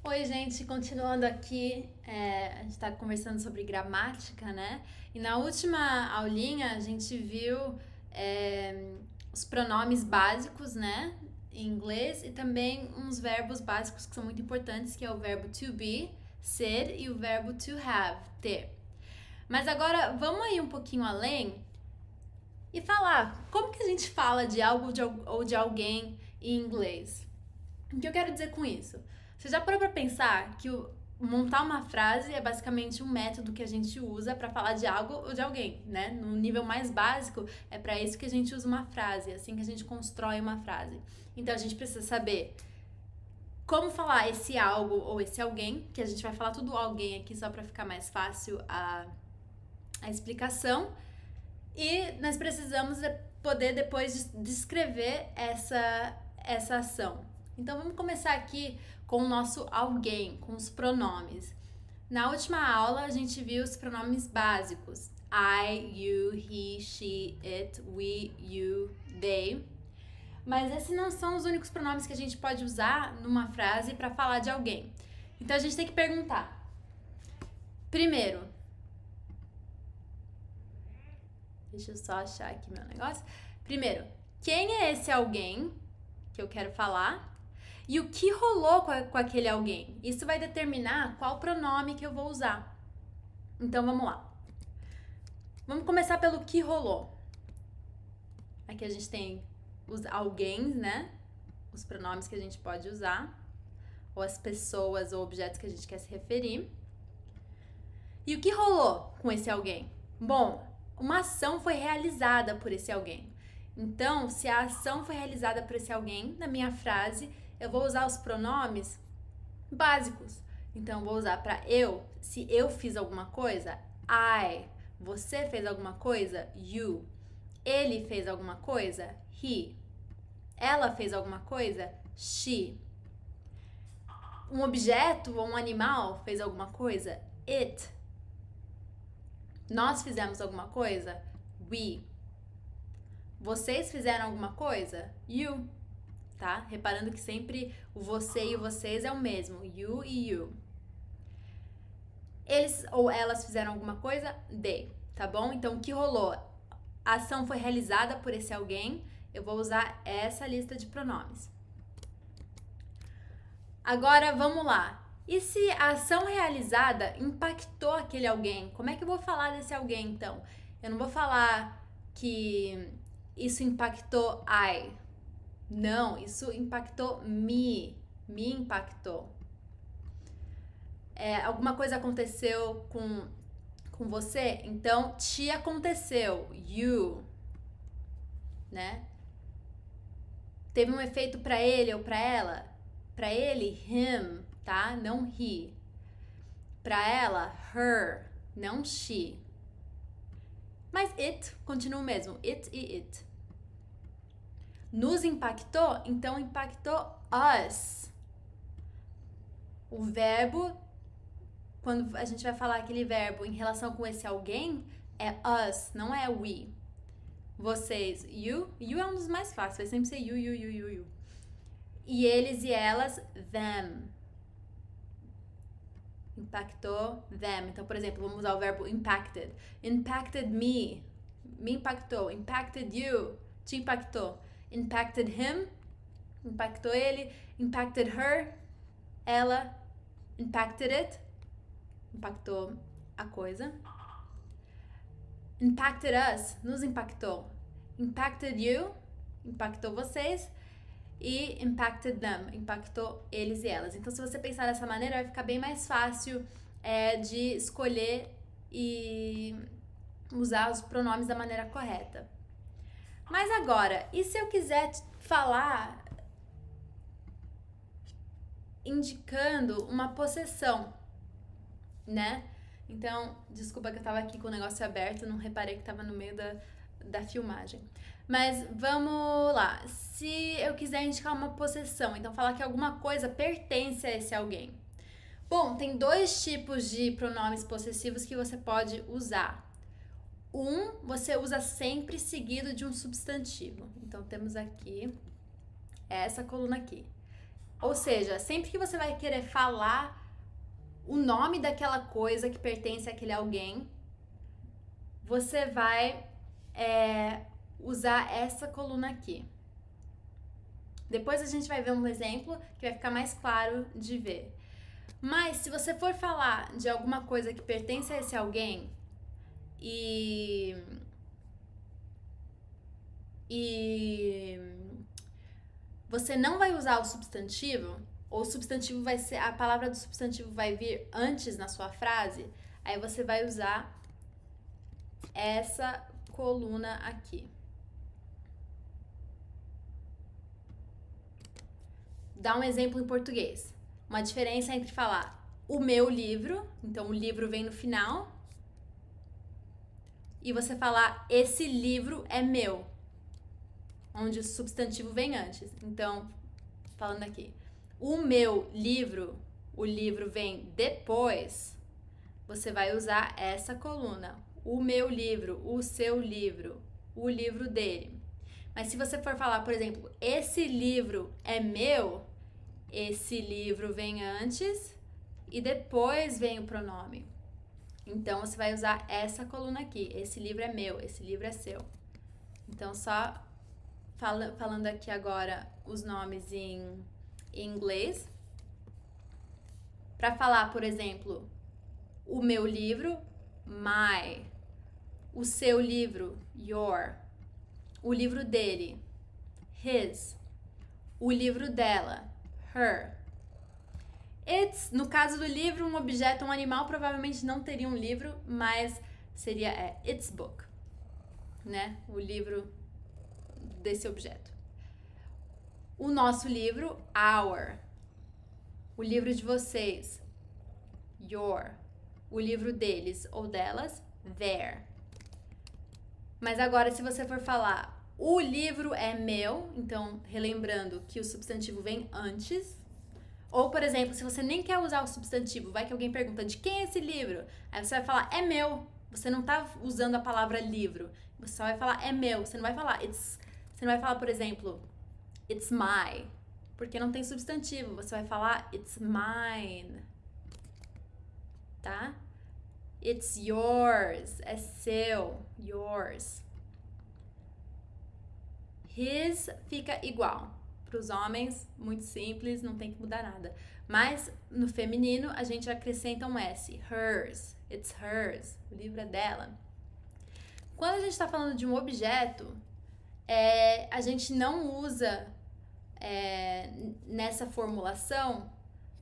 Oi, gente, continuando aqui, a gente está conversando sobre gramática, né? E na última aulinha a gente viu os pronomes básicos, né? Em inglês e também uns verbos básicos que são muito importantes, que é o verbo to be, ser, e o verbo to have, ter. Mas agora vamos aí um pouquinho além e falar como que a gente fala de algo ou de alguém em inglês. O que eu quero dizer com isso? Você já parou para pensar que montar uma frase é basicamente um método que a gente usa para falar de algo ou de alguém, né? No nível mais básico, é para isso que a gente usa uma frase, é assim que a gente constrói uma frase. Então a gente precisa saber como falar esse algo ou esse alguém, que a gente vai falar tudo alguém aqui só para ficar mais fácil a explicação. E nós precisamos poder depois descrever essa ação. Então vamos começar aqui com o nosso alguém, com os pronomes. Na última aula a gente viu os pronomes básicos: I, you, he, she, it, we, you, they. Mas esses não são os únicos pronomes que a gente pode usar numa frase para falar de alguém. Então a gente tem que perguntar. Primeiro, deixa eu só achar aqui meu negócio. Primeiro, quem é esse alguém que eu quero falar? E o que rolou com aquele alguém? Isso vai determinar qual pronome que eu vou usar. Então vamos lá. Vamos começar pelo que rolou. Aqui a gente tem os alguéms, né? Os pronomes que a gente pode usar, ou as pessoas ou objetos que a gente quer se referir. E o que rolou com esse alguém? Bom, uma ação foi realizada por esse alguém. Então, se a ação foi realizada por esse alguém, na minha frase, eu vou usar os pronomes básicos. Então, eu vou usar para eu, se eu fiz alguma coisa, I. Você fez alguma coisa, you. Ele fez alguma coisa, he. Ela fez alguma coisa, she. Um objeto ou um animal fez alguma coisa, it. Nós fizemos alguma coisa, we. Vocês fizeram alguma coisa, you. Tá? Reparando que sempre o você e o vocês é o mesmo, you e you. Eles ou elas fizeram alguma coisa, they, tá bom? Então, o que rolou? A ação foi realizada por esse alguém, eu vou usar essa lista de pronomes. Agora, vamos lá. E se a ação realizada impactou aquele alguém? Como é que eu vou falar desse alguém, então? Eu não vou falar que isso impactou I. Não, isso impactou me. Me impactou. Alguma coisa aconteceu com você? Então, te aconteceu. You. Né? Teve um efeito para ele ou para ela? Para ele, him, tá? Não he. Para ela, her, não she. Mas it continua o mesmo, it e it. Nos impactou? Então impactou us. O verbo, quando a gente vai falar aquele verbo em relação com esse alguém, é us, não é we. Vocês, you. You é um dos mais fáceis, vai sempre ser you, you, you, you, you. E eles e elas, them. Impactou them. Então, por exemplo, vamos usar o verbo impacted. Impacted me. Me impactou. Impacted you. Te impactou. Impacted him. Impactou ele. Impacted her. Ela. Impacted it. Impactou a coisa. Impacted us. Nos impactou. Impacted you. Impactou vocês. E impacted them, impactou eles e elas. Então, se você pensar dessa maneira, vai ficar bem mais fácil de escolher e usar os pronomes da maneira correta. Mas agora, e se eu quiser falar indicando uma possessão, né? Então, desculpa que eu tava aqui com o negócio aberto, não reparei que tava no meio da filmagem. Mas vamos lá. Se eu quiser indicar uma possessão, então falar que alguma coisa pertence a esse alguém. Bom, tem dois tipos de pronomes possessivos que você pode usar. Um, você usa sempre seguido de um substantivo. Então temos aqui essa coluna aqui. Ou seja, sempre que você vai querer falar o nome daquela coisa que pertence àquele alguém, você vai usar essa coluna aqui. Depois a gente vai ver um exemplo que vai ficar mais claro de ver. Mas se você for falar de alguma coisa que pertence a esse alguém e você não vai usar o substantivo, ou o substantivo vai ser, a palavra do substantivo vai vir antes na sua frase, aí você vai usar essa coluna aqui. Dá um exemplo em português. Uma diferença entre falar o meu livro, então o livro vem no final, e você falar esse livro é meu, onde o substantivo vem antes. Então, falando aqui, o meu livro, o livro vem depois, você vai usar essa coluna. O meu livro, o seu livro, o livro dele. Mas se você for falar, por exemplo, esse livro é meu, esse livro vem antes e depois vem o pronome. Então, você vai usar essa coluna aqui. Esse livro é meu, esse livro é seu. Então, só falando aqui agora os nomes em inglês. Para falar, por exemplo, o meu livro, my. O seu livro, your. O livro dele, his. O livro dela, her. It's, no caso do livro, um objeto, um animal, provavelmente não teria um livro, mas seria its book, né? O livro desse objeto. O nosso livro, our. O livro de vocês, your. O livro deles ou delas, their. Mas agora, se você for falar o livro é meu, então relembrando que o substantivo vem antes. Ou, por exemplo, se você nem quer usar o substantivo, vai que alguém pergunta de quem é esse livro? Aí você vai falar é meu. Você não tá usando a palavra livro. Você só vai falar é meu. Você não vai falar it's. Você não vai falar, por exemplo, it's my. Porque não tem substantivo. Você vai falar it's mine. Tá? It's yours. É seu. Yours. His fica igual. Para os homens, muito simples, não tem que mudar nada. Mas no feminino, a gente acrescenta um S. Hers. It's hers. O livro é dela. Quando a gente está falando de um objeto, a gente não usa nessa formulação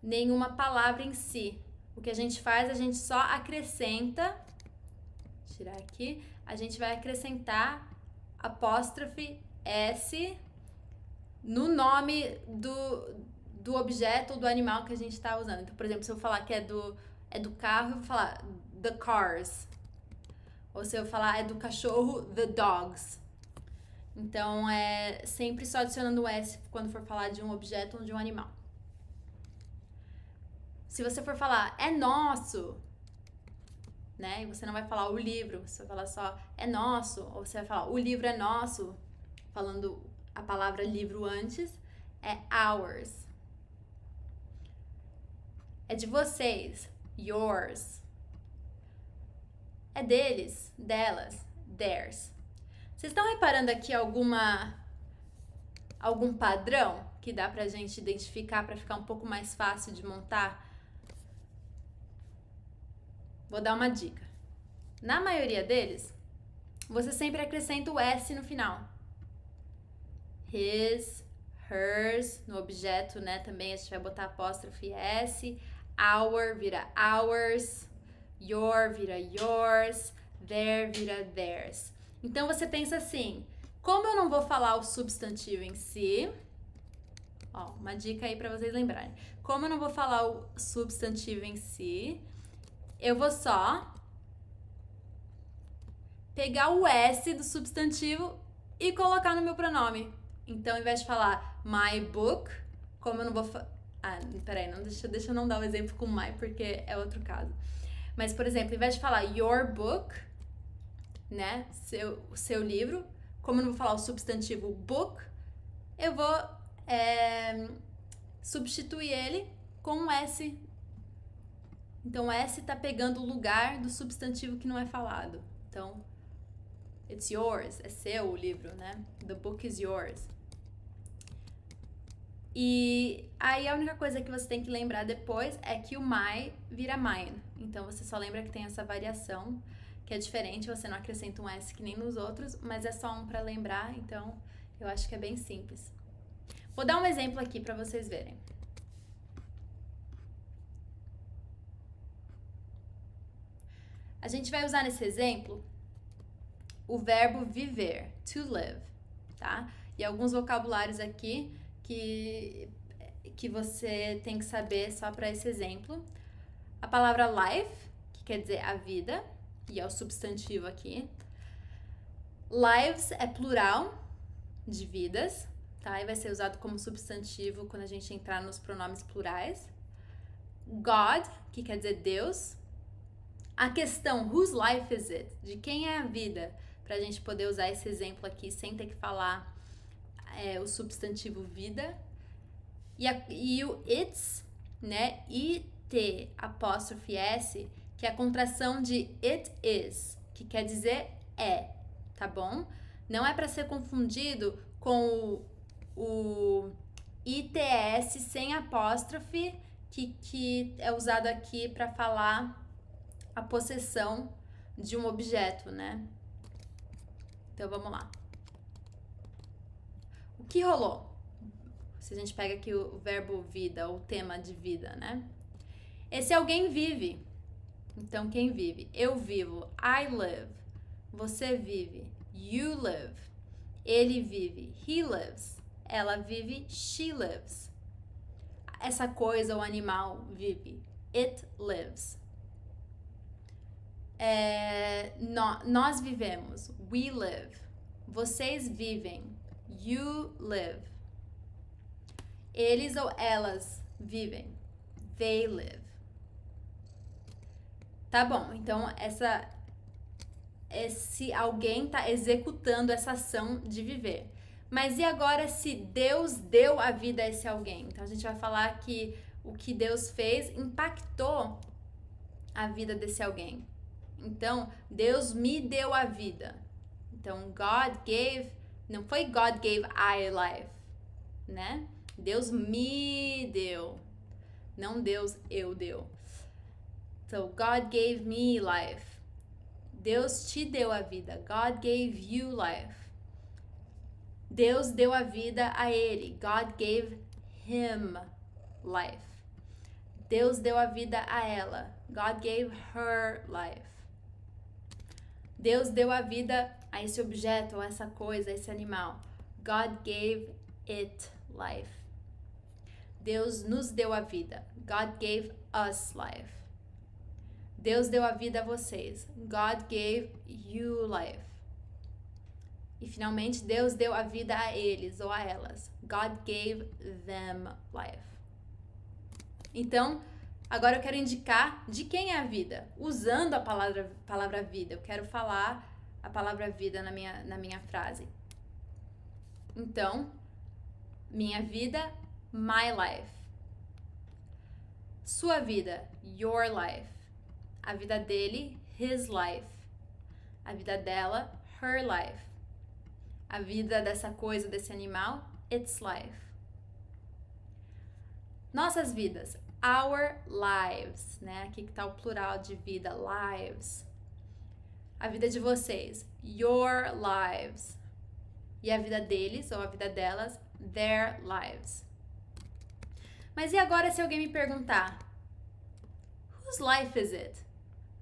nenhuma palavra em si. O que a gente faz, a gente só acrescenta, vou tirar aqui, a gente vai acrescentar apóstrofe S no nome do objeto ou do animal que a gente está usando. Então, por exemplo, se eu falar que é do carro, eu vou falar the cars. Ou se eu falar é do cachorro, the dogs. Então, é sempre só adicionando o S quando for falar de um objeto ou de um animal. Se você for falar é nosso, né? E você não vai falar o livro, você vai falar só é nosso. Ou você vai falar o livro é nosso, falando a palavra livro antes, é ours. É de vocês, yours. É deles, delas, theirs. Vocês estão reparando aqui algum padrão que dá pra gente identificar para ficar um pouco mais fácil de montar? Vou dar uma dica. Na maioria deles, você sempre acrescenta o S no final. His, hers, no objeto, né? Também a gente vai botar apóstrofe S. Our vira ours. Your vira yours. Their vira theirs. Então você pensa assim: como eu não vou falar o substantivo em si, ó, uma dica aí pra vocês lembrarem. Como eu não vou falar o substantivo em si, eu vou só pegar o S do substantivo e colocar no meu pronome. Então, ao invés de falar my book, como eu não vou... peraí, deixa eu não dar o exemplo com my, porque é outro caso. Mas, por exemplo, ao invés de falar your book, né, seu livro, como eu não vou falar o substantivo book, eu vou substitui ele com um S. Então, o S tá pegando o lugar do substantivo que não é falado. Então, it's yours, é seu o livro, né? The book is yours. E aí a única coisa que você tem que lembrar depois é que o my vira mine. Então, você só lembra que tem essa variação, que é diferente, você não acrescenta um S que nem nos outros, mas é só um para lembrar, então eu acho que é bem simples. Vou dar um exemplo aqui para vocês verem. A gente vai usar nesse exemplo o verbo viver, to live, tá? E alguns vocabulários aqui que você tem que saber só para esse exemplo. A palavra life, que quer dizer a vida, e é o substantivo aqui. Lives é plural de vidas, tá? E vai ser usado como substantivo quando a gente entrar nos pronomes plurais. God, que quer dizer Deus. A questão, whose life is it? De quem é a vida? Pra gente poder usar esse exemplo aqui sem ter que falar o substantivo vida. E o it's, né? IT apóstrofe S, que é a contração de it is, que quer dizer é, tá bom? Não é para ser confundido com o ITS sem apóstrofe, que é usado aqui para falar a possessão de um objeto, né? Então vamos lá. O que rolou? Se a gente pega aqui o verbo vida, o tema de vida, né? Esse alguém vive. Então quem vive? Eu vivo. I live. Você vive. You live. Ele vive. He lives. Ela vive. She lives. Essa coisa, o animal, vive. It lives. Nós vivemos. We live. Vocês vivem. You live. Eles ou elas vivem. They live. Tá bom, então esse alguém tá executando essa ação de viver. Mas e agora se Deus deu a vida a esse alguém? Então a gente vai falar que o que Deus fez impactou a vida desse alguém. Então, Deus me deu a vida. Então, God gave, não foi God gave I life, né? Deus me deu, não Deus eu deu. So, God gave me life. Deus te deu a vida. God gave you life. Deus deu a vida a ele. God gave him life. Deus deu a vida a ela. God gave her life. Deus deu a vida a esse objeto, a essa coisa, a esse animal. God gave it life. Deus nos deu a vida. God gave us life. Deus deu a vida a vocês. God gave you life. E finalmente, Deus deu a vida a eles ou a elas. God gave them life. Então, agora eu quero indicar de quem é a vida. Usando a palavra vida. Eu quero falar a palavra vida na minha frase. Então, minha vida, my life. Sua vida, your life. A vida dele, his life. A vida dela, her life. A vida dessa coisa, desse animal, its life. Nossas vidas, our lives, né? Aqui que tá o plural de vida, lives. A vida de vocês, your lives. E a vida deles, ou a vida delas, their lives. Mas e agora se alguém me perguntar, whose life is it?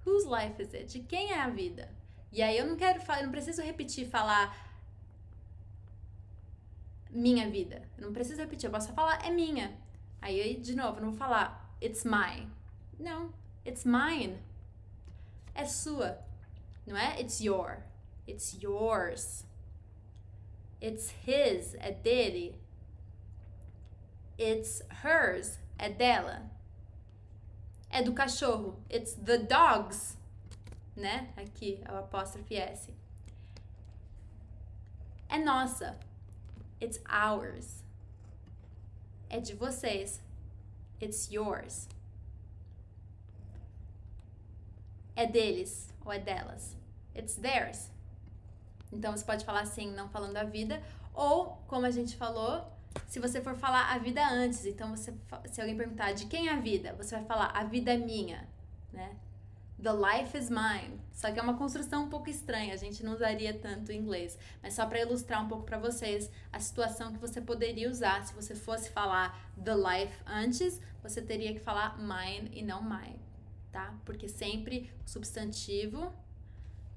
Whose life is it? De quem é a vida? E aí eu não preciso repetir e falar minha vida. Eu não preciso repetir, eu posso só falar é minha. Aí, de novo, eu não vou falar it's mine. Não, it's mine. É sua. Não é it's your. It's yours. It's his, é dele. It's hers, é dela. É do cachorro. It's the dog's, né? Aqui, é o apóstrofe S. É nossa. It's ours. é de vocês. It's yours. É deles ou é delas. It's theirs. Então você pode falar assim, não falando a vida, ou como a gente falou, se você for falar a vida antes, então se alguém perguntar de quem é a vida, você vai falar a vida é minha, né? The life is mine. Só que é uma construção um pouco estranha, a gente não usaria tanto em inglês, mas só para ilustrar um pouco para vocês a situação que você poderia usar se você fosse falar the life antes, você teria que falar mine e não mine, tá? Porque sempre o substantivo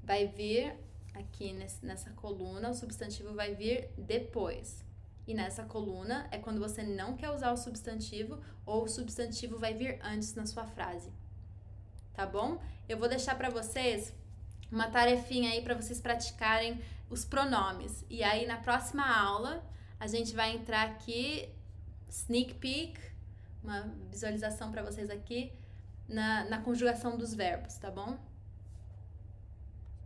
vai vir aqui nessa coluna, o substantivo vai vir depois. E nessa coluna é quando você não quer usar o substantivo ou o substantivo vai vir antes na sua frase. Tá bom? Eu vou deixar para vocês uma tarefinha aí para vocês praticarem os pronomes. E aí na próxima aula a gente vai entrar aqui, sneak peek, uma visualização para vocês aqui na conjugação dos verbos, tá bom?